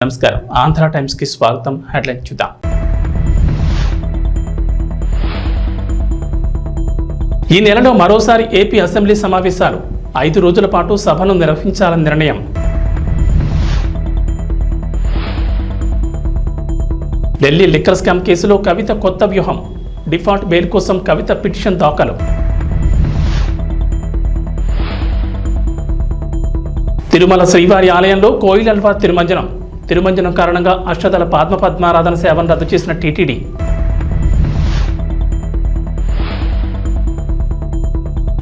నమస్కారం. ఆంధ్ర టైమ్స్ కి స్వాగతం. హెడ్లైన్ చూద్దాం. ఈ నెలలో మరోసారి ఏపీ అసెంబ్లీ సమావేశాలు 5 రోజుల పాటు సభను నిర్వహించాలని నిర్ణయం. ఢిల్లీ లిక్కర్ స్కామ్ కేసులో కవిత కొత్త వ్యూహం. డిఫాల్ట్ బెయిల్ కోసం కవిత పిటిషన్ దాఖలు. తిరుమల శ్రీవారి ఆలయంలో కోయిలల్వా తిరుమంజనం కారణంగా అష్టదళ పద్మారాధన సేవను రద్దు చేసిన టీటీడీ.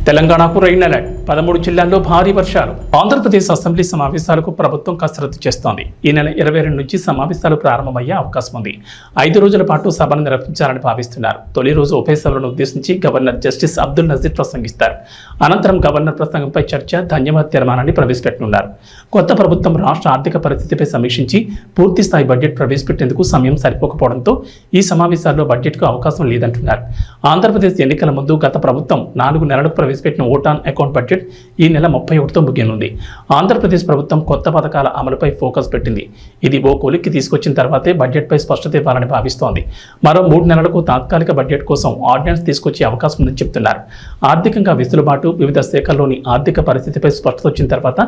తెలంగాణకు రెయిన్ అలర్ట్. 13 జిల్లాల్లో భారీ వర్షాలు. ఆంధ్రప్రదేశ్ అసెంబ్లీ సమావేశాలకు ప్రభుత్వం కసరత్తు చేస్తోంది. ఈ నెల 22 నుంచి సమావేశాలు ప్రారంభమయ్యే అవకాశం ఉంది. 5 రోజుల పాటు సభను నిర్వహించాలని భావిస్తున్నారు. తొలి రోజు ఉభయ సభలను ఉద్దేశించి గవర్నర్ జస్టిస్ అబ్దుల్ నజీర్ ప్రసంగిస్తారు. అనంతరం గవర్నర్ ప్రసంగంపై చర్చ, ధన్యవాద తీర్మానాన్ని ప్రవేశపెట్టనున్నారు. కొత్త ప్రభుత్వం రాష్ట్ర ఆర్థిక పరిస్థితిపై సమీక్షించి పూర్తి స్థాయి బడ్జెట్ ప్రవేశపెట్టేందుకు సమయం సరిపోకపోవడంతో ఈ సమావేశాల్లో బడ్జెట్కు అవకాశం లేదంటున్నారు. ఆంధ్రప్రదేశ్ ఎన్నికల ముందు గత ప్రభుత్వం 4 నెలలకు ప్రవేశపెట్టిన ఓట్ ఆన్ అకౌంట్ బడ్జెట్ ఈ నెల 31తో ముగియనుంది. ఆంధ్రప్రదేశ్ ప్రభుత్వం కొత్త పథకాల అమలుపై ఫోకస్ పెట్టింది. ఇది ఓ కొలిక్కి తీసుకొచ్చిన తర్వాతే బడ్జెట్పై స్పష్టత ఇవ్వాలని భావిస్తోంది. మరో 3 నెలలకు తాత్కాలిక బడ్జెట్ కోసం ఆర్డినెన్స్ తీసుకొచ్చే అవకాశం ఉందని చెబుతున్నారు. ఆర్థికంగా వెసులుబాటు, వివిధ శాఖల్లోని ఆర్థిక పరిస్థితిపై స్పష్టత వచ్చిన తర్వాత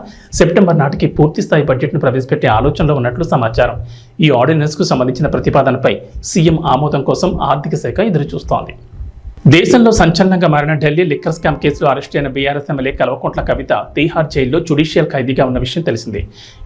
సెప్టెంబర్ నాటికి పూర్తి స్థాయి బడ్జెట్ను ప్రవేశపెట్టే ఆలోచనలో ఉన్నట్లు సమాచారం. ఈ ఆర్డినెన్స్కు సంబంధించిన ప్రతిపాదనపై సీఎం ఆమోదం కోసం ఆర్థిక శాఖ ఎదురుచూస్తోంది. దేశంలో సంచలనంగా మారిన ఢిల్లీ లిక్కర్ స్కామ్ కేసులో అరెస్ట్ అయిన బీఆర్ఎస్ ఎమ్మెల్యే కల్వకుంట్ల కవిత తీహార్ జైల్లో జ్యుడిషియల్ ఖైదీగా ఉన్న విషయం తెలిసిందే.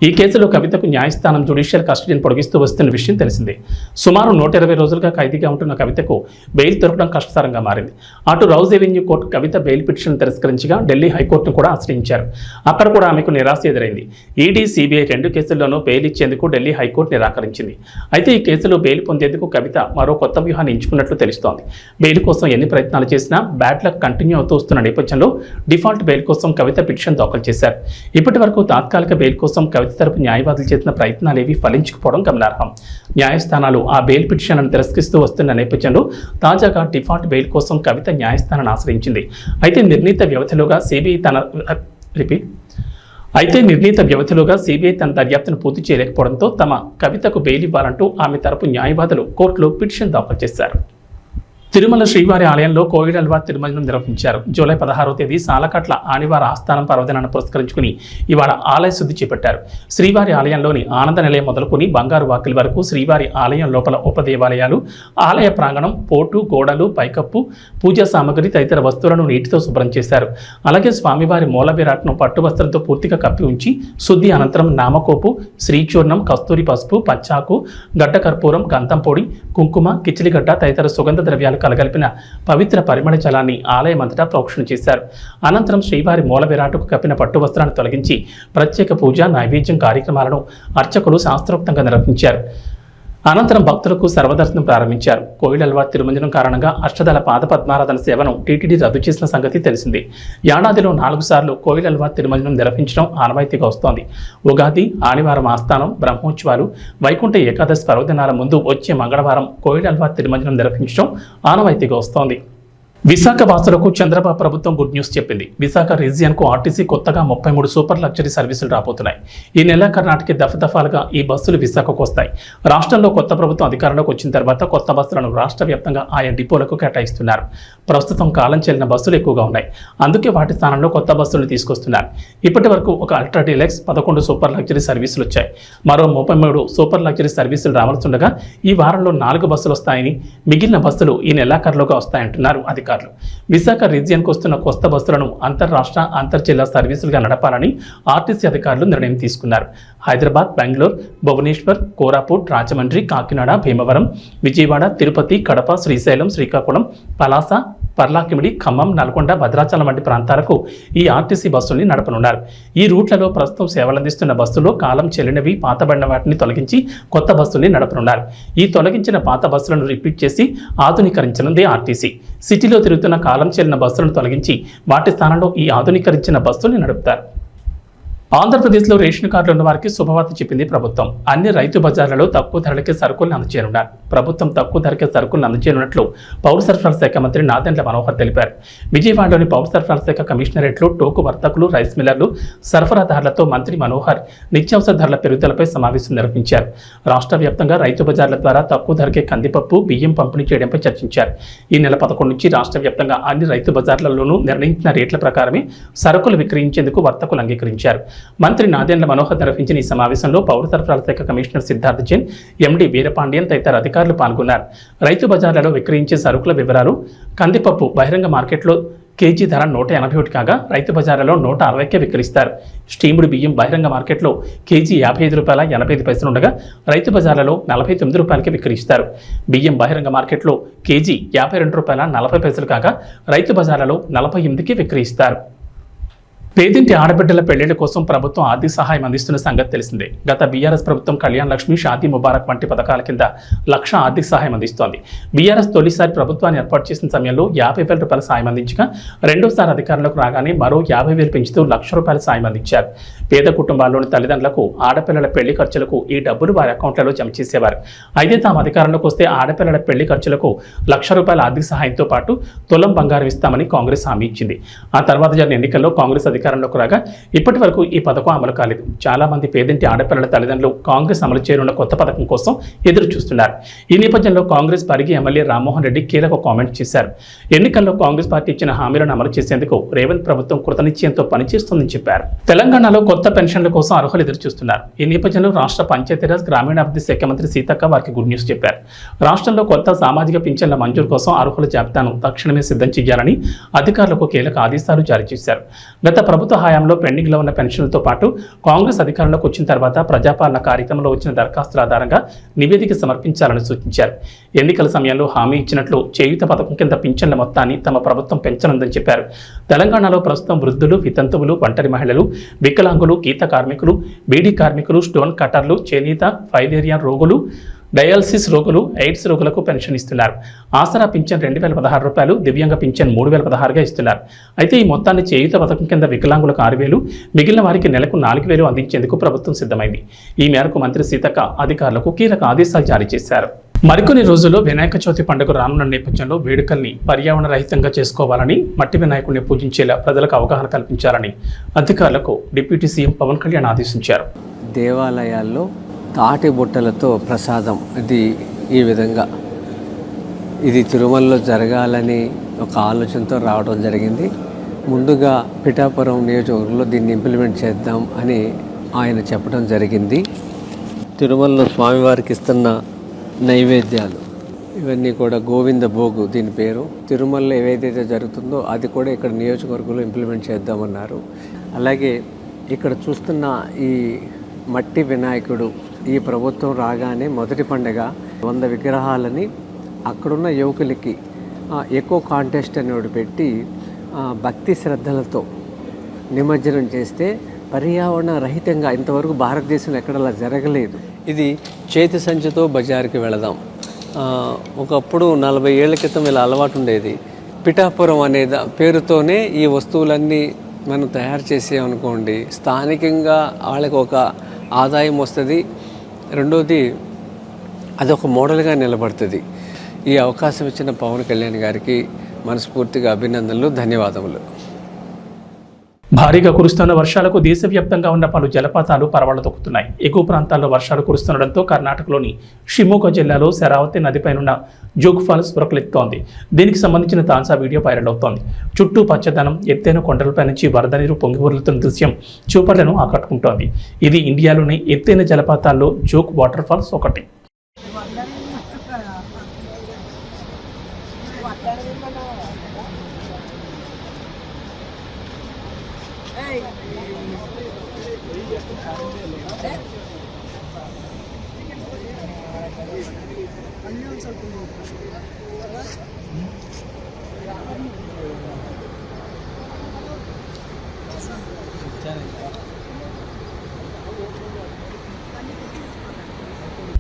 ఈ కేసులో కవితకు న్యాయస్థానం జ్యుడిషియల్ కస్టడీని పొడిగిస్తూ వస్తున్న విషయం తెలిసిందే. సుమారు 120 రోజులుగా ఖైదీగా ఉంటున్న కవితకు బెయిల్ దొరకడం కష్టతరంగా మారింది. అటు రౌజ్ ఎవెన్యూ కోర్టు కవిత బెయిల్ పిటిషన్ తిరస్కరించగా ఢిల్లీ హైకోర్టును కూడా ఆశ్రయించారు. అక్కడ కూడా ఆమెకు నిరాశ ఎదురైంది. ఈడీ, సిబిఐ 2 కేసుల్లోనూ బెయిల్ ఇచ్చేందుకు ఢిల్లీ హైకోర్టు నిరాకరించింది. అయితే ఈ కేసులో బెయిల్ పొందేందుకు కవిత మరో కొత్త వ్యూహాన్ని ఎంచుకున్నట్లు తెలుస్తోంది. బెయిల్ కోసం ప్రయత్నాలు చేసినా బ్యాడ్ లక్ కంటిన్యూ అవుతూ వస్తున్న నేపథ్యంలో డిఫాల్ట్ బెయిల్ కోసం కవిత పిటిషన్ దాఖలు చేశారు. ఇప్పటి వరకు తాత్కాలిక బెయిల్ కోసం కవిత తరపు న్యాయవాదులు చేసిన ప్రయత్నాలేవి ఫలించకపోవడం గమనార్హం. న్యాయస్థానాలు ఆ బెయిల్ పిటిషన్లను తిరస్కరిస్తూ వస్తున్న నేపథ్యంలో తాజాగా డిఫాల్ట్ బెయిల్ కోసం కవిత న్యాయస్థానాన్ని ఆశ్రయించింది. అయితే నిర్ణీత వ్యవధిలోగా సిబిఐ తన దర్యాప్తును పూర్తి చేయలేకపోవడంతో తమ కవితకు బెయిల్ ఇవ్వాలంటూ ఆమె తరపు న్యాయవాదులు కోర్టులో పిటిషన్ దాఖలు చేశారు. తిరుమల శ్రీవారి ఆలయంలో కోయిలల్వా తిరుమంజనం నిర్వహించారు. జూలై 16వ తేదీ సాలకట్ల ఆనివార ఆస్థానం పర్వదినాన్ని పురస్కరించుకుని ఇవాళ ఆలయ శుద్ధి చేపట్టారు. శ్రీవారి ఆలయంలోని ఆనంద నిలయం మొదలుకొని బంగారు వాకిలి వరకు శ్రీవారి ఆలయం లోపల ఉపదేవాలయాలు, ఆలయ ప్రాంగణం, పోటు, గోడలు, పైకప్పు, పూజా సామగ్రి తదితర వస్తువులను నీటితో శుభ్రం చేశారు. అలాగే స్వామివారి మూల విరాట్ను పట్టు వస్త్రంతో పూర్తిగా కప్పి ఉంచి శుద్ధి అనంతరం నామకోపు, శ్రీచూర్ణం, కస్తూరి పసుపు, పచ్చాకు, గడ్డ కర్పూరం, గంధం పొడి, కుంకుమ, కిచిలిగడ్డ తదితర సుగంధ ద్రవ్యాలు కలగలిపిన పవిత్ర పరిమళ జలాన్ని ఆలయం అంతటా ప్రోక్షణ చేశారు. అనంతరం శ్రీవారి మూల విరాటుకు కప్పిన పట్టు వస్త్రాన్ని తొలగించి ప్రత్యేక పూజ, నైవేద్యం కార్యక్రమాలను అర్చకులు శాస్త్రోక్తంగా నిర్వహించారు. అనంతరం భక్తులకు సర్వదర్శనం ప్రారంభించారు. కోయిలల్వా తిరుమంజనం కారణంగా అష్టదళ పద్మారాధన సేవను టీటీడీ రద్దు చేసిన సంగతి తెలిసిందే. ఏడాదిలో 4 సార్లు కోయిలల్వా తిరుమంజనం నిర్వహించడం ఆనవాయితీగా వస్తోంది. ఉగాది, ఆదివారం ఆస్థానం, బ్రహ్మోత్సవాలు, వైకుంఠ ఏకాదశి పర్వదినాల ముందు వచ్చే మంగళవారం కోయిలల్వా తిరుమంజనం నిర్వహించడం ఆనవాయితీగా వస్తోంది. విశాఖ వాసులకు చంద్రబాబు ప్రభుత్వం గుడ్ న్యూస్ చెప్పింది. విశాఖ రీజియన్కు ఆర్టీసీ కొత్తగా 33 సూపర్ లగ్జరీ సర్వీసులు రాబోతున్నాయి. ఈ నెలాఖరు నాటికి దఫాలుగా ఈ బస్సులు విశాఖకు వస్తాయి. రాష్ట్రంలో కొత్త ప్రభుత్వం అధికారంలోకి వచ్చిన తర్వాత కొత్త బస్సులను రాష్ట్ర వ్యాప్తంగా ఆయా డిపోలకు కేటాయిస్తున్నారు. ప్రస్తుతం కాలం చెల్లిన బస్సులు ఎక్కువగా ఉన్నాయి. అందుకే వాటి స్థానంలో కొత్త బస్సులు తీసుకొస్తున్నారు. ఇప్పటి వరకు ఒక అల్ట్రా డీలక్స్, 11 సూపర్ లగ్జరీ సర్వీసులు వచ్చాయి. మరో 33 సూపర్ లగ్జరీ సర్వీసులు రావాల్సిండగా ఈ వారంలో 4 బస్సులు వస్తాయని, మిగిలిన బస్సులు ఈ నెలాఖరులోగా వస్తాయంటున్నారు అధికారులు. విశాఖ రీజియన్కు వస్తున్న కొత్త బస్సులను అంతర్రాష్ట్ర, అంతర్జిల్లా సర్వీసులుగా నడపాలని ఆర్టీసీ అధికారులు నిర్ణయం తీసుకున్నారు. హైదరాబాద్, బెంగళూరు, భువనేశ్వర్, కోరాపుట్, రాజమండ్రి, కాకినాడ, భీమవరం, విజయవాడ, తిరుపతి, కడప, శ్రీశైలం, శ్రీకాకుళం, పలాస, పర్లాకిమిడి, ఖమ్మం, నల్గొండ, భద్రాచలం వంటి ప్రాంతాలకు ఈ ఆర్టీసీ బస్సుల్ని నడపనున్నారు. ఈ రూట్లలో ప్రస్తుతం సేవలందిస్తున్న బస్సులో కాలం చెల్లినవి, పాతబడిన వాటిని తొలగించి కొత్త బస్సుల్ని నడపనున్నారు. ఈ తొలగించిన పాత బస్సులను రిపీట్ చేసి ఆధునీకరించనుంది ఆర్టీసీ. సిటీలో తిరుగుతున్న కాలం చెల్లిన బస్సులను తొలగించి వాటి స్థానంలో ఈ ఆధునీకరించిన బస్సుల్ని నడుపుతారు. ఆంధ్రప్రదేశ్లో రేషన్ కార్డులు ఉన్న వారికి శుభవార్త చెప్పింది ప్రభుత్వం. అన్ని రైతు బజార్లలో తక్కువ ధరలకే సరుకులను అందజేయనున్నారు. ప్రభుత్వం తక్కువ ధరకే సరుకులను అందజేయనున్నట్లు పౌర సరఫరాల శాఖ మంత్రి నాదెండ్ల మనోహర్ తెలిపారు. విజయవాడలోని పౌర సరఫరాల శాఖ కమిషనరేట్లో టోకు వర్తకులు, రైస్ మిల్లర్లు, సరఫరాదారులతో మంత్రి మనోహర్ నిత్యావసర ధరల పెరుగుదలపై సమావేశం నిర్వహించారు. రాష్ట్ర వ్యాప్తంగా రైతు బజార్ల ద్వారా తక్కువ ధరకే కందిపప్పు, బియ్యం పంపిణీ చేయడంపై చర్చించారు. ఈ నెల 11 నుంచి రాష్ట్ర వ్యాప్తంగా అన్ని రైతు బజార్లలోనూ నిర్ణయించిన రేట్ల ప్రకారమే సరుకులు విక్రయించేందుకు వర్తకులు అంగీకరించారు. మంత్రి నాదెండ్ల మనోహర్ నిర్వహించిన ఈ సమావేశంలో పౌర సరఫరాల శాఖ కమిషనర్ సిద్ధార్థ జైన్, ఎండీ వీరపాండియన్ తదితర అధికారులు పాల్గొన్నారు. రైతు బజార్లలో విక్రయించే సరుకుల వివరాలు: కందిపప్పు బహిరంగ మార్కెట్లో కేజీ ధర 181 కాగా రైతు బజార్లలో 160కే విక్రయిస్తారు. స్టీముడు బియ్యం బహిరంగ మార్కెట్లో కేజీ ₹55.85 ఉండగా రైతు బజార్లలో ₹49కే విక్రయిస్తారు. బియ్యం బహిరంగ మార్కెట్లో కేజీ ₹52.40 కాగా రైతు బజార్లలో 48కే విక్రయిస్తారు. పేదింటి ఆడబిడ్డల పెళ్లిళ్ల కోసం ప్రభుత్వం ఆర్థిక సహాయం అందిస్తున్న సంగతి తెలిసిందే. గత బీఆర్ఎస్ ప్రభుత్వం కళ్యాణ్ లక్ష్మి, షాదీ ముబారక్ వంటి పథకాల కింద ₹1,00,000 ఆర్థిక సహాయం అందిస్తోంది. బీఆర్ఎస్ తొలిసారి ప్రభుత్వాన్ని ఏర్పాటు చేసిన సమయంలో ₹50,000 సాయం అందించగా రెండోసారి అధికారంలోకి రాగానే మరో ₹50,000 పెంచుతూ ₹1,00,000 సాయం అందించారు. పేద కుటుంబాల్లోని తల్లిదండ్రులకు ఆడపిల్లల పెళ్లి ఖర్చులకు ఈ డబ్బులు వారి అకౌంట్లలో జమ చేసేవారు. అయితే తాము అధికారంలోకి వస్తే ఆడపిల్లల పెళ్లి ఖర్చులకు ₹1,00,000 ఆర్థిక సహాయంతో పాటు తులం బంగారం ఇస్తామని కాంగ్రెస్ హామీ ఇచ్చింది. ఆ తర్వాత జరిగిన ఎన్నికల్లో కాంగ్రెస్ అధికారంలోకి రాగా ఇప్పటి వరకు ఈ పథకం అమలు కాలేదు. చాలా మంది పేదింటి ఆడపిల్లల తల్లిదండ్రులు కాంగ్రెస్ అమలు చేయనున్న కొత్త పథకం కోసం ఎదురు చూస్తున్నారు. ఈ నేపథ్యంలో కాంగ్రెస్ పరిగి ఎమ్మెల్యే రామ్మోహన్ రెడ్డి కీలక కామెంట్ చేశారు. ఎన్నికల్లో కాంగ్రెస్ పార్టీ ఇచ్చిన హామీలను అమలు చేసేందుకు రేవంత్ ప్రభుత్వం కృతనిశ్చయంతో పనిచేస్తోందని చెప్పారు. తెలంగాణలో కొత్త పెన్షన్ల కోసం అర్హులు ఎదురు చూస్తున్నారు. ఈ నేపథ్యంలో రాష్ట్ర పంచాయతీరాజ్ గ్రామీణాభివృద్ధి శాఖ మంత్రి సీతక్క వారికి గుడ్ న్యూస్ చెప్పారు. రాష్ట్రంలో కొత్త సామాజిక పింఛన్ల మంజూరు కోసం అర్హుల జాబితాను తక్షణమే సిద్ధం చేయాలని అధికారులకు కీలక ఆదేశాలు జారీ చేశారు. గత ప్రభుత్వ హయాంలో పెండింగ్లో ఉన్న పెన్షన్లతో పాటు కాంగ్రెస్ అధికారంలోకి వచ్చిన తర్వాత ప్రజాపాలన కార్యక్రమంలో వచ్చిన దరఖాస్తుల ఆధారంగా నివేదిక సమర్పించాలని సూచించారు. ఎన్నికల సమయంలో హామీ ఇచ్చినట్లు చేయూత పథకం కింద పింఛన్ల మొత్తాన్ని తమ ప్రభుత్వం పెంచనుందని చెప్పారు. తెలంగాణలో ప్రస్తుతం వృద్ధులు, వితంతువులు, ఒంటరి మహిళలు, వికలాంగులు, గీత కార్మికులు, బీడీ కార్మికులు, స్టోన్ కటర్లు, చేనేత, ఫైలేరియా రోగులు, డయాలసిస్ రోగులు, ఎయిడ్స్ రోగులకు పెన్షన్ ఇస్తున్నారు. ఆసరా పింఛన్ ₹2,016, దివ్యాంగ పింఛన్ ₹3,016గా ఇస్తున్నారు. అయితే ఈ మొత్తాన్ని చేయూత పథకం కింద వికలాంగులకు 6,000, మిగిలిన వారికి నెలకు 4,000 అందించేందుకు ప్రభుత్వం సిద్ధమైంది. ఈ మేరకు మంత్రి సీతక్క అధికారులకు కీలక ఆదేశాలు జారీ చేశారు. మరికొన్ని రోజుల్లో వినాయక చవితి పండుగ రానున్న నేపథ్యంలో వేడుకల్ని పర్యావరణ రహితంగా చేసుకోవాలని, మట్టి వినాయకుడిని పూజించేలా ప్రజలకు అవగాహన కల్పించాలని అధికారులకు డిప్యూటీ సీఎం పవన్ కళ్యాణ్ ఆదేశించారు. దేవాలయాల్లో తాటి బుట్టలతో ప్రసాదం ఈ విధంగా ఇది తిరుమలలో జరగాలని ఒక ఆలోచనతో రావడం జరిగింది. ముందుగా పిఠాపురం నియోజకవర్గంలో దీన్ని ఇంప్లిమెంట్ చేద్దాం అని ఆయన చెప్పడం జరిగింది. తిరుమలలో స్వామివారికి ఇస్తున్న నైవేద్యాలు ఇవన్నీ కూడా గోవింద భోగు దీని పేరు. తిరుమలలో ఏదైతే జరుగుతుందో అది కూడా ఇక్కడ నియోజకవర్గంలో ఇంప్లిమెంట్ చేద్దామన్నారు. అలాగే ఇక్కడ చూస్తున్న ఈ మట్టి వినాయకుడు ఈ ప్రభుత్వం రాగానే మొదటి పండుగ 100 విగ్రహాలని అక్కడున్న యువకులకి ఎకో కాంటెస్ట్ అనేవి పెట్టి భక్తి శ్రద్ధలతో నిమజ్జనం చేస్తే పర్యావరణ రహితంగా ఇంతవరకు భారతదేశంలో ఎక్కడలా జరగలేదు. ఇది చేతి సంచితో బజార్కి వెళదాం. ఒకప్పుడు 40 ఏళ్ల క్రితం ఇలా అలవాటు ఉండేది. పిఠాపురం అనే పేరుతోనే ఈ వస్తువులన్నీ మనం తయారు చేసామనుకోండి, స్థానికంగా వాళ్ళకి ఒక ఆదాయం వస్తుంది. రెండోది అదొక మోడల్గా నిలబడుతుంది. ఈ అవకాశం ఇచ్చిన పవన్ కళ్యాణ్ గారికి మనస్ఫూర్తిగా అభినందనలు, ధన్యవాదములు. భారీగా కురుస్తున్న వర్షాలకు దేశవ్యాప్తంగా ఉన్న పలు జలపాతాలు పరవళ్లు తొక్కుతున్నాయి. ఎగువ ప్రాంతాల్లో వర్షాలు కురుస్తుండటంతో కర్ణాటకలోని షిమోగా జిల్లాలో శరావతి నదిపైనున్న జోగ్ ఫాల్స్ ఉరకలెత్తుతోంది. దీనికి సంబంధించిన తాజా వీడియో వైరల్ అవుతోంది. చుట్టూ పచ్చదనం, ఎత్తైన కొండలపై నుంచి వరద నీరు పొంగి ఊరుతున్న దృశ్యం చూపర్లను ఆకట్టుకుంటోంది. ఇది ఇండియాలోని ఎత్తైన జలపాతాల్లో జోగ్ వాటర్ ఫాల్స్ ఒకటి.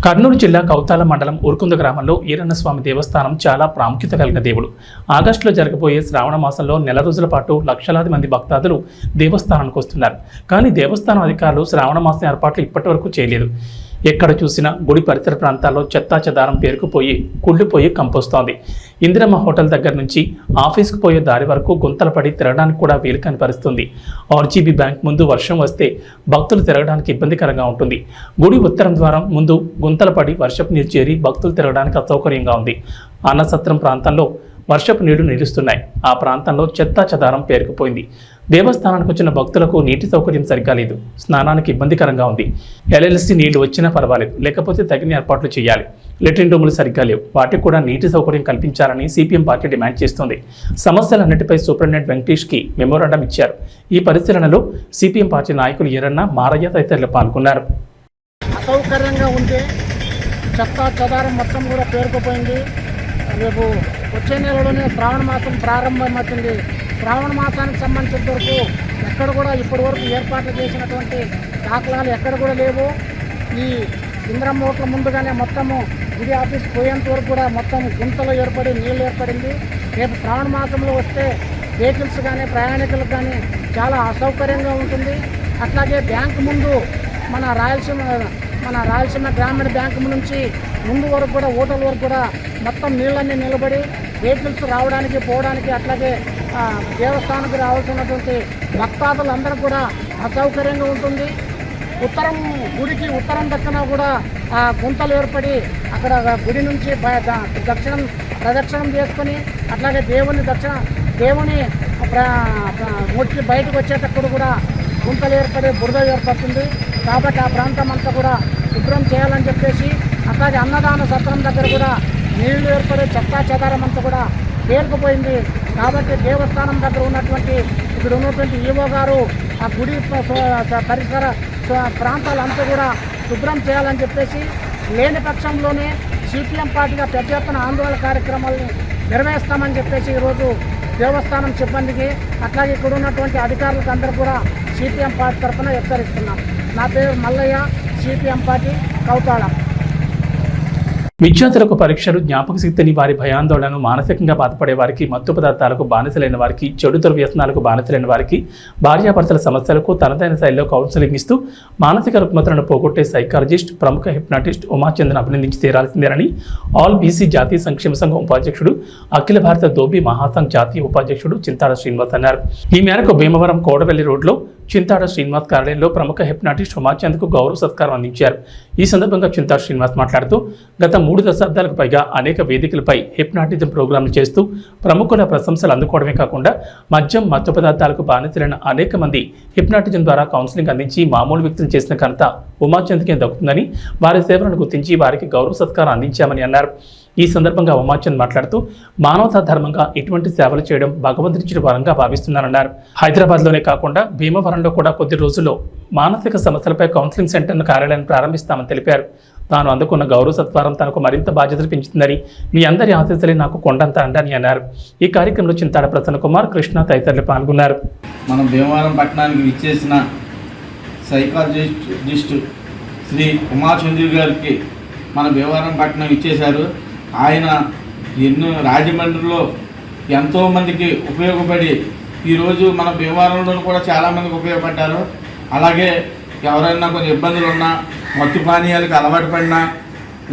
కర్నూలు జిల్లా కౌతాల మండలం ఉరుకుంద గ్రామంలో ఈరన్నస్వామి దేవస్థానం చాలా ప్రాముఖ్యత కలిగిన దేవుడు. ఆగస్టులో జరగబోయే శ్రావణ మాసంలో నెల రోజుల పాటు లక్షలాది మంది భక్తాదులు దేవస్థానానికి వస్తున్నారు. కానీ దేవస్థానం అధికారులు శ్రావణ మాసం ఏర్పాట్లు ఇప్పటి వరకు చేయలేదు. ఎక్కడ చూసినా గుడి పరిసర ప్రాంతాల్లో చెత్తా చెదారం పేరుకుపోయి కుళ్ళిపోయి కంపోస్తోంది. ఇందిరమ్మ హోటల్ దగ్గర నుంచి ఆఫీస్కు పోయే దారి వరకు గుంతలు పడి తిరగడానికి కూడా వీలు కాని పరిస్థితుంది. ఆర్జీబీ బ్యాంక్ ముందు వర్షం వస్తే భక్తులు తిరగడానికి ఇబ్బందికరంగా ఉంటుంది. గుడి ఉత్తరం ద్వారం ముందు గుంతలు పడి వర్షపు నీరు చేరి భక్తులు తిరగడానికి అసౌకర్యంగా ఉంది. అన్నసత్రం ప్రాంతంలో వర్షపు నీరు నిలుస్తున్నాయి. ఆ ప్రాంతంలో చెత్తా చెదారం పేరుకుపోయింది. దేవస్థానానికి వచ్చిన భక్తులకు నీటి సౌకర్యం సరిగ్గా లేదు. స్నానానికి ఇబ్బందికరంగా ఉంది. ఎల్ఎల్సీ నీళ్లు వచ్చినా పర్వాలేదు, లేకపోతే తగిన ఏర్పాట్లు చేయాలి. లెట్రిన్ రూములు సరిగ్గా లేవు, వాటికి కూడా నీటి సౌకర్యం కల్పించాలని సిపిఎం పార్టీ డిమాండ్ చేస్తోంది. సమస్యలన్నిటిపై సూపరింటెండెంట్ వెంకటేష్కి మెమోరాండం ఇచ్చారు. ఈ పరిశీలనలో సిపిఎం పార్టీ నాయకులు ఎర్రన్న, మారయ్య తదితరులు పాల్గొన్నారు. అసౌకర్యంగా ఉంటే చెత్తా చెదారం మొత్తం కూడా పేరుకుపోయింది. రేపు వచ్చే నెలలోనే శ్రావణ మాసం ప్రారంభమవుతుంది. శ్రావణ మాసానికి సంబంధించిన వరకు ఎక్కడ కూడా ఇప్పటి వరకు ఏర్పాట్లు చేసినటువంటి దాఖలాలు ఎక్కడ కూడా లేవు. ఈ ఇంద్రమ్మ హోటల్ ముందుగానే మొత్తము గుడి ఆఫీస్ పోయేంత వరకు కూడా మొత్తం గుంతలు ఏర్పడి నీళ్ళు ఏర్పడింది. రేపు శ్రావణ మాసంలో వస్తే వెహికల్స్ కానీ ప్రయాణికులకు కానీ చాలా అసౌకర్యంగా ఉంటుంది. అట్లాగే బ్యాంకు ముందు మన రాయలసీమ గ్రామీణ బ్యాంకు నుంచి ముందు వరకు కూడా హోటల్ వరకు కూడా మొత్తం నీళ్ళన్నీ నిలబడి వెహికల్స్ రావడానికి పోవడానికి అట్లాగే దేవస్థానానికి రావాల్సినటువంటి భక్తాదులందరూ కూడా అసౌకర్యంగా ఉంటుంది. గుడికి ఉత్తరం దక్షిణ కూడా గుంతలు ఏర్పడి అక్కడ గుడి నుంచి ప్రదక్షిణం చేసుకొని అట్లాగే దేవుని ముట్టి బయటకు వచ్చేటప్పుడు కూడా గుంతలు ఏర్పడి బురద ఏర్పడుతుంది. కాబట్టి ఆ ప్రాంతం అంతా కూడా శుభ్రం చేయాలని చెప్పేసి అట్లాగే అన్నదాన సత్రం దగ్గర కూడా నీళ్లు ఏర్పడే చెత్తా చెదారం అంతా కూడా పేరుకుపోయింది. కాబట్టి దేవస్థానం దగ్గర ఇక్కడ ఉన్నటువంటి ఈవో గారు ఆ గుడి పరిసర ప్రాంతాలంతా కూడా శుభ్రం చేయాలని చెప్పేసి లేని పక్షంలోనే సిపిఎం పార్టీగా పెద్ద ఎత్తున ఆందోళన కార్యక్రమాలను నిర్వహిస్తామని చెప్పేసి ఈరోజు దేవస్థానం సిబ్బందికి అట్లాగే ఇక్కడ ఉన్నటువంటి అధికారులకు అందరూ కూడా సిపిఎం పార్టీ తరఫున హెచ్చరిస్తున్నాం. నా పేరు మల్లయ్య, సిపిఎం పార్టీ కౌతాళ. విద్యార్థులకు పరీక్షలు, జ్ఞాపక శక్తిని, వారి భయాందోళనను, మానసికంగా బాధపడే వారికి, మత్తు పదార్థాలకు బానిసలైన వారికి, చెడు దుర్వ్యసనాలకు బానిసలైన వారికి, భార్యాభర్తల సమస్యలకు తనదైన శైలిలో కౌన్సిలింగ్ ఇస్తూ మానసిక రుగ్మతలను పోగొట్టే సైకాలజిస్ట్, ప్రముఖ హిప్నాటిస్ట్ ఉమాచంద్రన్ అభినందించి తీరాల్సిందేనని ఆల్ బీసీ జాతీయ సంక్షేమ సంఘం ఉపాధ్యక్షుడు, అఖిల భారత దోబీ మహాసంఘ్ జాతీయ ఉపాధ్యక్షుడు చింతాడ శ్రీనివాస్ అన్నారు. ఈ మేరకు భీమవరం కోడవెల్లి రోడ్లో చింతాడ శ్రీనివాస్ కార్యాలయంలో ప్రముఖ హిప్నాటిస్ట్ ఉమాచంద్కు గౌరవ సత్కారం అందించారు. ఈ సందర్భంగా చింతాడ శ్రీనివాస్ మాట్లాడుతూ గత 3 దశాబ్దాలకు పైగా అనేక వేదికలపై హిప్నాటిజం ప్రోగ్రాంలు చేస్తూ ప్రముఖుల ప్రశంసలు అందుకోవడమే కాకుండా మద్యం, మత్తు పదార్థాలకు బానిసలైన అనేక మంది హిప్నాటిజం ద్వారా కౌన్సిలింగ్ అందించి మామూలు వ్యక్తులు చేసిన ఘనత ఉమాచంద్కే దక్కుతుందని, వారి సేవలను గుర్తించి వారికి గౌరవ సత్కారం అందించామని అన్నారు. ఈ సందర్భంగా ఉమాచంద్ మాట్లాడుతూ మానవతా ధర్మంగా ఇటువంటి సేవలు చేయడం భగవంతుడిచ్చిన వరంగా భావిస్తున్నారన్నారు. హైదరాబాద్లోనే కాకుండా భీమవరంలో కూడా కొద్ది రోజుల్లో మానసిక సమస్యలపై కౌన్సిలింగ్ సెంటర్ను కార్యాలయాన్ని ప్రారంభిస్తామని తెలిపారు. తాను అందుకున్న గౌరవ సత్కారం తనకు మరింత బాధ్యతలు పెంచుతుందని, మీ అందరి ఆశీస్సులే నాకు కొండంత అండని అన్నారు. ఈ కార్యక్రమంలో చింతాడ ప్రసన్న కుమార్, కృష్ణ తదితరులు పాల్గొన్నారు. మనం భీమవరం పట్టణానికి విచ్చేసిన సైకాలజిస్ట్ శ్రీ ఉమాచంద్ర గారికి మన భీమవరం పట్టణం ఇచ్చేశారు. ఆయన రాజమండ్రిలో ఎంతోమందికి ఉపయోగపడి ఈరోజు మన భీమవరంలో కూడా చాలామందికి ఉపయోగపడ్డారు. అలాగే ఎవరైనా కొన్ని ఇబ్బందులు ఉన్నా, మత్తు పానీయాలకు అలవాటు పడినా,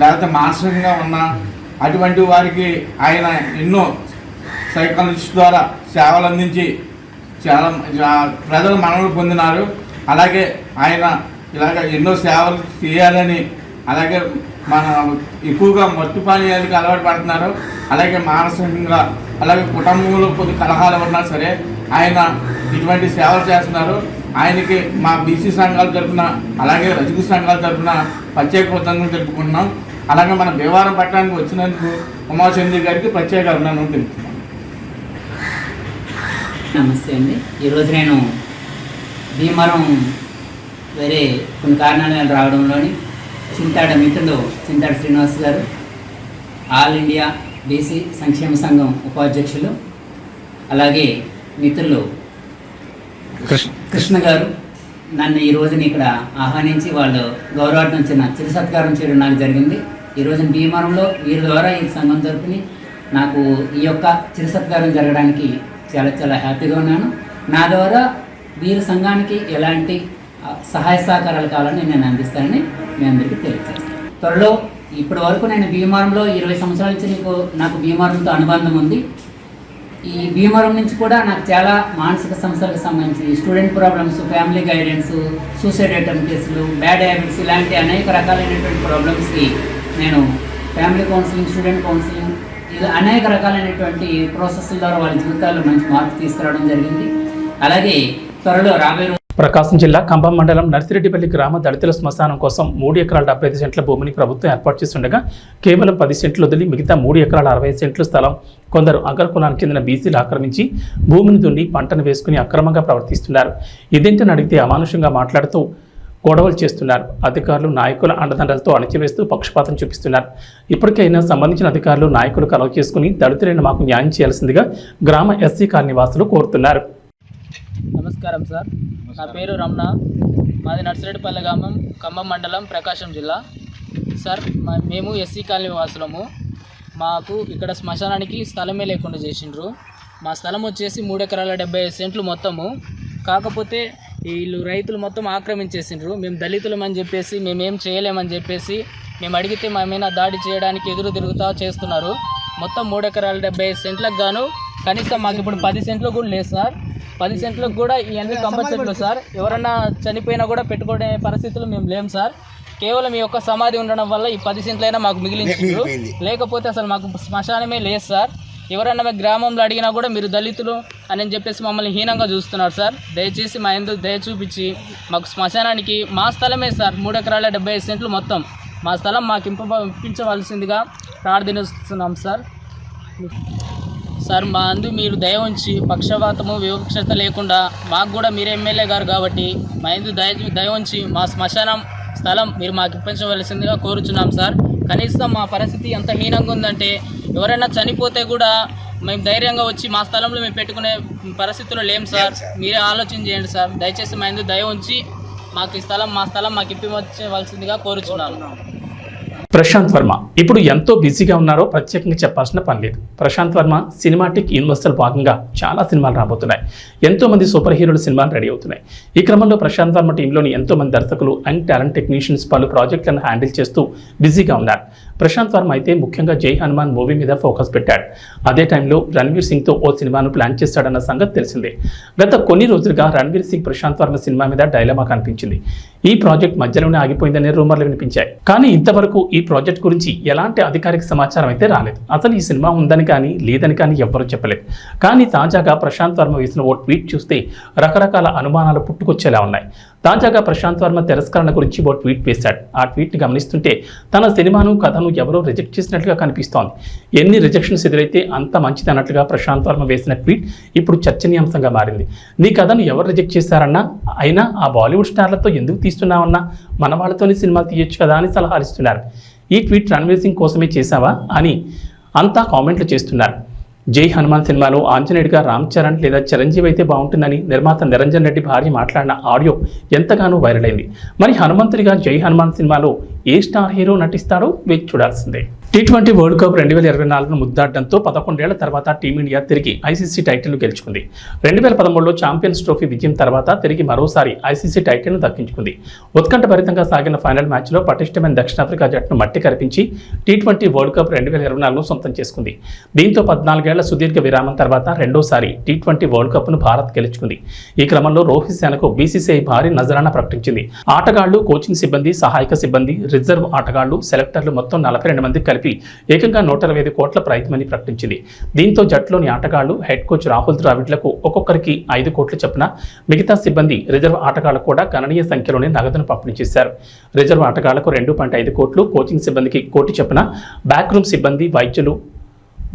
లేకపోతే మానసికంగా ఉన్నా అటువంటి వారికి ఆయన ఎన్నో సైకాలజిస్ట్ ద్వారా సేవలు అందించి చాలా ప్రజలు మనవులు పొందినారు. అలాగే ఆయన ఇలాగ ఎన్నో సేవలు చేయాలని, అలాగే మన ఎక్కువగా మత్తు పానీయాలకు అలవాటు పడుతున్నారు. అలాగే మానసికంగా, అలాగే కుటుంబంలో కొన్ని కలహాలు ఉన్నా సరే ఆయన ఇటువంటి సేవలు చేస్తున్నారు. ఆయనకి మా బీసీ సంఘాల తరఫున, అలాగే రజకు సంఘాల తరఫున ప్రత్యేక కృతజ్ఞతలు తెలుపుకుంటున్నాం. అలాగే మన భీమవరం పట్టణానికి వచ్చినందుకు ఉమాచంద్ర గారికి ప్రత్యేక అభినందనలు తెలుపుతున్నాం. నమస్తే అండి. ఈరోజు నేను భీమవరం వేరే కొన్ని కారణాలు రావడంలోని చింతాడ మిత్రుడు చింతాడ శ్రీనివాస్ గారు, ఆల్ ఇండియా బీసీ సంక్షేమ సంఘం ఉపాధ్యక్షులు, అలాగే మిత్రులు కృష్ణ గారు నన్ను ఈ రోజుని ఇక్కడ ఆహ్వానించి వాళ్ళు గౌరవార్థం చిరు సత్కారం చేయడం నాకు జరిగింది. ఈ రోజున భీమవరంలో వీరి ద్వారా ఈ సంఘం తరపుని నాకు ఈ యొక్క చిరు సత్కారం జరగడానికి చాలా చాలా హ్యాపీగా ఉన్నాను. నా ద్వారా వీరి సంఘానికి ఎలాంటి సహాయ సహకారాలు కావాలని నేను అందిస్తానని మీ అందరికీ తెలియజేస్తాను. త్వరలో ఇప్పటి వరకు నేను భీమవరంలో 20 సంవత్సరాల నుంచి నాకు భీమవరంతో అనుబంధం ఉంది. ఈ భీమవరం నుంచి కూడా నాకు చాలా మానసిక సమస్యలకు సంబంధించి student problems, family guidance, suicide attempt కేసులు, బ్యాడ్ హ్యాబిట్స్ ఇలాంటి అనేక రకాలైనటువంటి ప్రాబ్లమ్స్కి నేను ఫ్యామిలీ కౌన్సిలింగ్, స్టూడెంట్ కౌన్సిలింగ్ ఇలా అనేక రకాలైనటువంటి ప్రాసెస్ల ద్వారా వాళ్ళ జీవితాల్లో మంచి మార్పు తీసుకురావడం జరిగింది. అలాగే త్వరలో రాబోయే ప్రకాశం జిల్లా కంభం మండలం నర్సిరెడ్డిపల్లి గ్రామ దళితుల శ్మశానం కోసం 3 ఎకరాల 75 సెంట్ల భూమిని ప్రభుత్వం ఏర్పాటు చేస్తుండగా కేవలం 10 సెంట్లు వదిలి మిగతా 3 ఎకరాల 60 సెంట్ల స్థలం కొందరు అగ్రకులానికి చెందిన బీసీలు ఆక్రమించి భూమిని దున్ని పంటను వేసుకుని అక్రమంగా ప్రవర్తిస్తున్నారు. ఇదేంటని అడిగితే అమానుషంగా మాట్లాడుతూ గొడవలు చేస్తున్నారు. అధికారులు నాయకుల అండదండలతో అణచివేస్తూ పక్షపాతం చూపిస్తున్నారు. ఇప్పటికైనా సంబంధించిన అధికారులు నాయకులు కలవ చేసుకుని దళితులైన మాకు న్యాయం చేయాల్సిందిగా గ్రామ ఎస్సీ కాలనీ వాసులు కోరుతున్నారు. నమస్కారం సార్, నా పేరు రమణ, మాది నర్సిరెడ్డిపల్లి గ్రామం, ఖమ్మం మండలం, ప్రకాశం జిల్లా. సార్ మేము ఎస్సీ కాలనీ వాసులము. మాకు ఇక్కడ శ్మశానానికి స్థలమే లేకుండా చేసిండ్రు. మా స్థలం వచ్చేసి 3 ఎకరాల 75 సెంట్లు మొత్తము. కాకపోతే వీళ్ళు రైతులు మొత్తం ఆక్రమించేసిండ్రు. మేము దళితులం అని చెప్పేసి మేమేం చేయలేమని చెప్పేసి మేము అడిగితే మా మీద దాడి చేయడానికి ఎదురు తిరుగుతా చేస్తున్నారు. మొత్తం 3 ఎకరాల 75 సెంట్లకు గాను కనీసం మాకు ఇప్పుడు 10 సెంట్లు కూడా లేదు సార్. 10 సెంట్లకు కూడా ఇవన్నీ కంప చెట్లు సార్. ఎవరన్నా చనిపోయినా కూడా పెట్టుకునే పరిస్థితులు మేము లేం సార్. కేవలం ఈ యొక్క సమాధి ఉండడం వల్ల ఈ 10 సెంట్లైనా మాకు మిగిలించారు. లేకపోతే అసలు మాకు శ్మశానమే లేదు సార్. ఎవరన్నా మా గ్రామంలో అడిగినా కూడా మీరు దళితులు అని చెప్పేసి మమ్మల్ని హీనంగా చూస్తున్నారు సార్. దయచేసి మా ఎందుకు దయ చూపించి మాకు శ్మశానానికి మా స్థలమే సార్ 3 ఎకరాల 75 సెంట్లు మొత్తం మా స్థలం మాకు ఇప్పించవలసిందిగా ప్రార్థిస్తున్నాం సార్. సార్ మా అందు మీరు దయ ఉంచి పక్షపాతము వివక్షత లేకుండా మాకు కూడా మీరు ఎమ్మెల్యే గారు కాబట్టి మా అందు దయ ఉంచి మా శ్మశానం స్థలం మీరు మాకు ఇప్పించవలసిందిగా కోరుచున్నాం సార్. కనీసం మా పరిస్థితి ఎంత హీనంగా ఉందంటే ఎవరైనా చనిపోతే కూడా మేము ధైర్యంగా వచ్చి మా స్థలంలో మేము పెట్టుకునే పరిస్థితుల్లో లేం సార్. మీరే ఆలోచన చేయండి సార్. దయచేసి మా అందు దయ ఉంచి మాకు ఈ స్థలం మా స్థలం మాకు ఇప్పించవలసిందిగా కోరుచున్నాను. ప్రశాంత్ వర్మ ఇప్పుడు ఎంతో బిజీగా ఉన్నారో ప్రత్యేకంగా చెప్పాల్సిన పని లేదు. ప్రశాంత్ వర్మ సినిమాటిక్ యూనివర్సల్ భాగంగా చాలా సినిమాలు రాబోతున్నాయి. ఎంతో మంది సూపర్ హీరోల సినిమాలు రెడీ అవుతున్నాయి. ఈ క్రమంలో ప్రశాంత్ వర్మ టీంలోని ఎంతో మంది దర్శకులు అండ్ టాలెంట్ టెక్నీషియన్స్ పలు ప్రాజెక్టులను హ్యాండిల్ చేస్తూ బిజీగా ఉన్నారు. ప్రశాంత్ వర్మ అయితే ముఖ్యంగా జై హనుమాన్ మూవీ మీద ఫోకస్ పెట్టాడు. అదే టైంలో రణ్వీర్ సింగ్తో ఓ సినిమాను ప్లాన్ చేస్తాడన్న సంగతి తెలిసిందే. గత కొన్ని రోజులుగా రణ్వీర్ సింగ్ ప్రశాంత్ వర్మ సినిమా మీద డైలమా కనిపించింది. ఈ ప్రాజెక్ట్ మధ్యలోనే ఆగిపోయిందనే రూమర్లు వినిపించాయి. కానీ ఇంతవరకు ఈ ప్రాజెక్ట్ గురించి ఎలాంటి అధికారిక సమాచారం అయితే రాలేదు. అసలు ఈ సినిమా ఉందని కానీ లేదని కానీ ఎవ్వరూ చెప్పలేదు. కానీ తాజాగా ప్రశాంత్ వర్మ వేసిన ఓ ట్వీట్ చూస్తే రకరకాల అనుమానాలు పుట్టుకొచ్చేలా ఉన్నాయి. తాజాగా ప్రశాంత్ వర్మ తిరస్కరణ గురించి ఓ ట్వీట్ వేశాడు. ఆ ట్వీట్ని గమనిస్తుంటే తన సినిమాను కథను ఎవరో రిజెక్ట్ చేసినట్లుగా కనిపిస్తోంది. ఎన్ని రిజెక్షన్స్ ఎదురైతే అంత మంచిది అన్నట్లుగా ప్రశాంత్ వర్మ వేసిన ట్వీట్ ఇప్పుడు చర్చనీయాంశంగా మారింది. నీ కథను ఎవరు రిజెక్ట్ చేశారన్నా, అయినా ఆ బాలీవుడ్ స్టార్లతో ఎందుకు తీస్తున్నావన్నా, మన వాళ్ళతోనే సినిమా తీయొచ్చు కదా అని సలహాలు ఇస్తున్నారు. ఈ ట్వీట్ రణ్వీర్ సింగ్ కోసమే చేశావా అని అంతా కామెంట్లు చేస్తున్నారు. జై హనుమాన్ సినిమాలో ఆంజనేయుడిగా రామ్ చరణ్ లేదా చిరంజీవి అయితే బాగుంటుందని నిర్మాత నిరంజన్ రెడ్డి భార్య మాట్లాడిన ఆడియో ఎంతగానో వైరల్ అయింది. మరి హనుమంతుడిగా జై హనుమాన్ సినిమాలో ఏ స్టార్ హీరో నటిస్తాడో వేచి చూడాల్సిందే. T20 వరల్డ్ కప్ 2024ను ముద్దాడడంతో 11 ఏళ్ల తర్వాత టీమిండియా తిరిగి ఐసీసీ టైటిల్ను గెలుచుకుంది. 2013లో ఛాంపియన్స్ ట్రోఫీ విజయం తర్వాత తిరిగి మరోసారి ఐసీసీ టైటిల్ను దక్కించుకుంది. ఉత్కంఠభరితంగా సాగిన ఫైనల్ మ్యాచ్లో పటిష్టమైన దక్షిణాఫ్రికా జట్టును మట్టి కరిపించి T20 వరల్డ్ కప్ 2024ను సొంతం చేసుకుంది. దీంతో 14 ఏళ్ల సుదీర్ఘ విరామం తర్వాత రెండోసారి T20 వరల్డ్ కప్ను భారత్ గెలుచుకుంది. ఈ క్రమంలో రోహిత్ సేనకు బీసీసీఐ భారీ నజరానా ప్రకటించింది. ఆటగాళ్లు, కోచింగ్ సిబ్బంది, సహాయక సిబ్బంది, రిజర్వ్ ఆటగాళ్లు, సెలెక్టర్లు మొత్తం 42 మంది కలిపి ఏకంగా 125 కోట్ల ప్రైజ్మనీ ప్రకటించింది. దీంతో జట్టులోని ఆటగాళ్లు, హెడ్ కోచ్ రాహుల్ ద్రావిడ్లకు ఒక్కొక్కరికి 5 కోట్ల చొప్పున, మిగతా సిబ్బంది, రిజర్వ్ ఆటగాళ్లకు కూడా గణనీయ సంఖ్యలోనే నగదును పంపిణీ చేశారు. రిజర్వ్ ఆటగాళ్లకు 2.5 కోట్లు, కోచింగ్ సిబ్బందికి 1 కోటి చొప్పున, బ్యాక్ రూమ్ సిబ్బంది, వైద్యులు,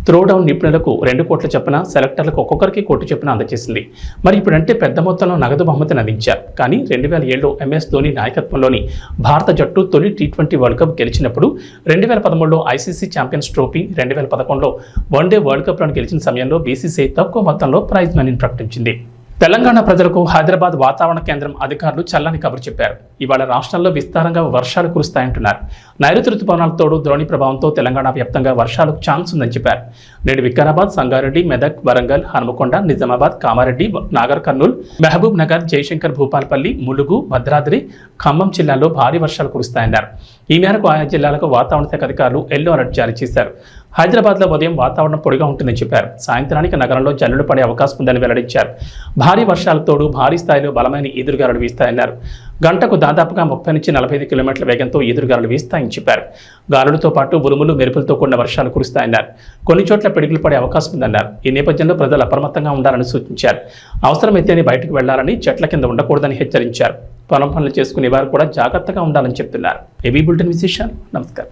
త్రోడౌన్ నిపుణులకు 2 కోట్ల చొప్పున, సెలెక్టర్లకు ఒక్కొక్కరికి 1 కోటి చొప్పున అందజేసింది. మరి ఇప్పుడంటే పెద్ద మొత్తంలో నగదు బహుమతిని అందించారు. కానీ 2007లో MS ధోని నాయకత్వంలోని భారత జట్టు తొలి T20 వరల్డ్ కప్ గెలిచినప్పుడు, 2013లో ఐసీసీ ఛాంపియన్స్ ట్రోఫీ, 2011లో వన్డే వరల్డ్ కప్లను గెలిచిన సమయంలో బీసీసీఐ తక్కువ మొత్తంలో ప్రైజ్ మనీని ప్రకటించింది. తెలంగాణ ప్రజలకు హైదరాబాద్ వాతావరణ కేంద్రం అధికారులు చల్లని కబురు చెప్పారు. ఇవాళ రాష్ట్రంలో విస్తారంగా వర్షాలు కురుస్తాయంటున్నారు. నైరుతి రుతుపవనాల తోడు ద్రోణి ప్రభావంతో తెలంగాణ వ్యాప్తంగా వర్షాలకు ఛాన్స్ ఉందని చెప్పారు. నేడు వికారాబాద్, సంగారెడ్డి, మెదక్, వరంగల్, హనుమకొండ, నిజామాబాద్, కామారెడ్డి, నాగర్ కర్నూల్, మహబూబ్ నగర్, జయశంకర్, భూపాలపల్లి, ములుగు, భద్రాద్రి, ఖమ్మం జిల్లాల్లో భారీ వర్షాలు కురుస్తాయన్నారు. ఈ మేరకు ఆయా జిల్లాలకు వాతావరణ శాఖ అధికారులు ఎల్లో అలర్ట్ జారీ చేశారు. హైదరాబాద్లో ఉదయం వాతావరణం పొడిగా ఉంటుందని చెప్పారు. సాయంత్రానికి నగరంలో జల్లులు పడే అవకాశం ఉందని వెల్లడించారు. భారీ వర్షాలకు తోడు భారీ స్థాయిలో బలమైన ఈదురుగాలులు వీస్తాయన్నారు. గంటకు దాదాపుగా 30 నుంచి 45 కిలోమీటర్ల వేగంతో ఈదురుగాలులు వీస్తాయని చెప్పారు. గాలులతో పాటు ఉరుములు, మెరుపులతో కూడిన వర్షాలు కురుస్తాయన్నారు. కొన్ని చోట్ల పిడుగులు పడే అవకాశం ఉందన్నారు. ఈ నేపథ్యంలో ప్రజలు అప్రమత్తంగా ఉండాలని సూచించారు. అవసరమైతేనే బయటకు వెళ్లాలని, చెట్ల కింద ఉండకూడదని హెచ్చరించారు. పొలం పనులు చేసుకునే వారు కూడా జాగ్రత్తగా ఉండాలని చెప్తున్నారు. ఏబీ బులెటిన్ విశేషాలు. నమస్కారం.